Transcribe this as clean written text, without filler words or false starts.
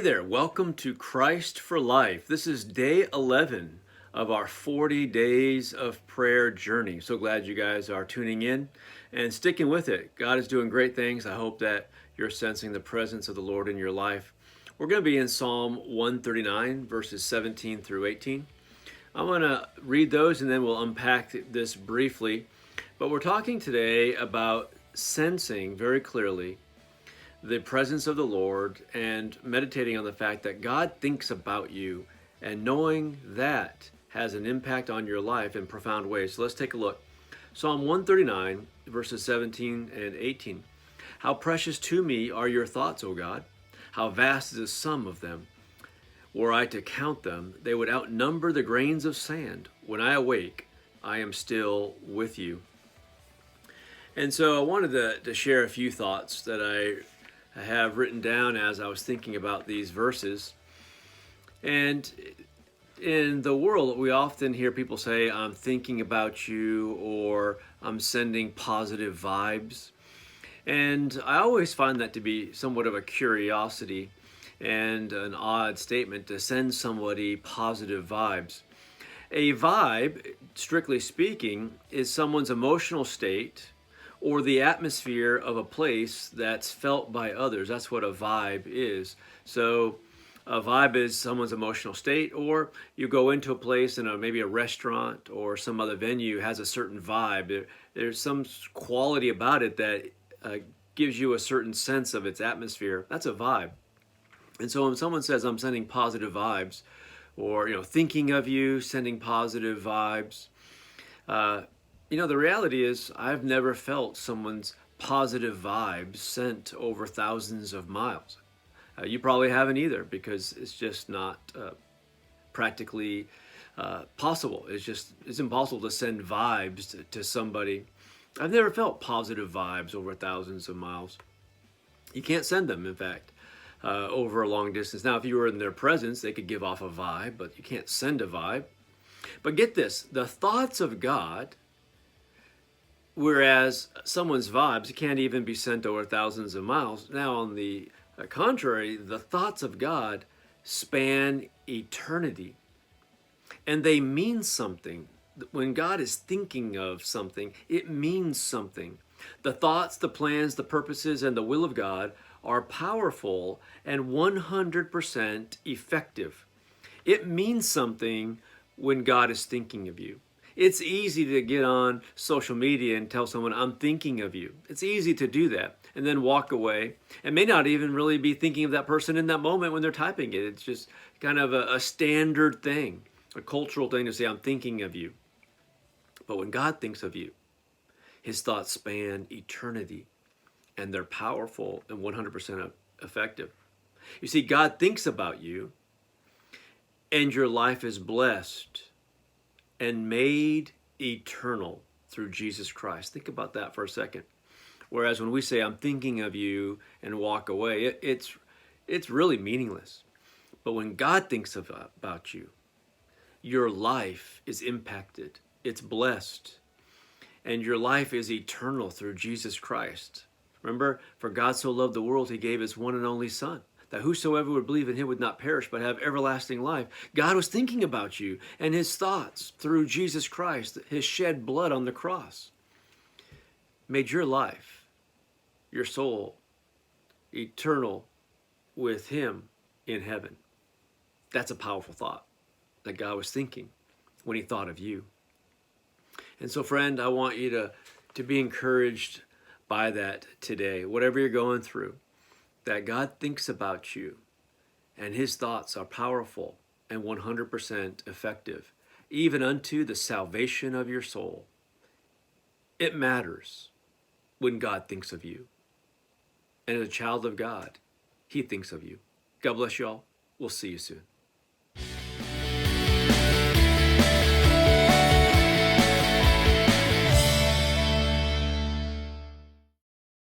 Hey there, welcome to Christ for Life. This is day 11 of our 40 days of prayer journey. So glad you guys are tuning in and sticking with it. God is doing great things. I hope that you're sensing the presence of the Lord in your life. We're going to be in Psalm 139, verses 17 through 18. I'm going to read those and then we'll unpack this briefly. But we're talking today about sensing very clearly the presence of the Lord and meditating on the fact that God thinks about you, and knowing that has an impact on your life in profound ways. So let's take a look. Psalm 139, verses 17 and 18. How precious to me are your thoughts, O God. How vast is the sum of them. Were I to count them, they would outnumber the grains of sand. When I awake, I am still with you. And so I wanted to share a few thoughts that I have written down as I was thinking about these verses. And in the world, we often hear people say, I'm thinking about you, or I'm sending positive vibes. And I always find that to be somewhat of a curiosity and an odd statement to send somebody positive vibes. A vibe, strictly speaking, is someone's emotional state or the atmosphere of a place that's felt by others. That's what a vibe is. So a vibe is someone's emotional state, or you go into a place in maybe a restaurant or some other venue has a certain vibe. There's some quality about it that gives you a certain sense of its atmosphere. That's a vibe. And so when someone says, I'm sending positive vibes, or thinking of you, sending positive vibes, the reality is I've never felt someone's positive vibes sent over thousands of miles. You probably haven't either, because it's just not practically possible. It's impossible to send vibes to somebody. I've never felt positive vibes over thousands of miles. You can't send them, in fact, over a long distance. Now, if you were in their presence, they could give off a vibe, but you can't send a vibe. But get this, the thoughts of God, whereas someone's vibes can't even be sent over thousands of miles. Now, on the contrary, the thoughts of God span eternity, and they mean something. When God is thinking of something, it means something. The thoughts, the plans, the purposes, and the will of God are powerful and 100% effective. It means something when God is thinking of you. It's easy to get on social media and tell someone, I'm thinking of you. It's easy to do that and then walk away and may not even really be thinking of that person in that moment when they're typing it. It's just kind of a standard thing, a cultural thing to say, I'm thinking of you. But when God thinks of you, his thoughts span eternity, and they're powerful and 100% effective. You see, God thinks about you, and your life is blessed and made eternal through Jesus Christ. Think about that for a second. Whereas when we say, I'm thinking of you, and walk away, it's really meaningless. But when God thinks about you, your life is impacted, it's blessed, and your life is eternal through Jesus Christ. Remember, for God so loved the world, he gave his one and only Son, that whosoever would believe in him would not perish but have everlasting life. God was thinking about you, and his thoughts through Jesus Christ, his shed blood on the cross, made your life, your soul, eternal with him in heaven. That's a powerful thought that God was thinking when he thought of you. And so, friend, I want you to be encouraged by that today, whatever you're going through, that God thinks about you, and his thoughts are powerful and 100% effective, even unto the salvation of your soul. It matters when God thinks of you. And as a child of God, he thinks of you. God bless you all. We'll see you soon.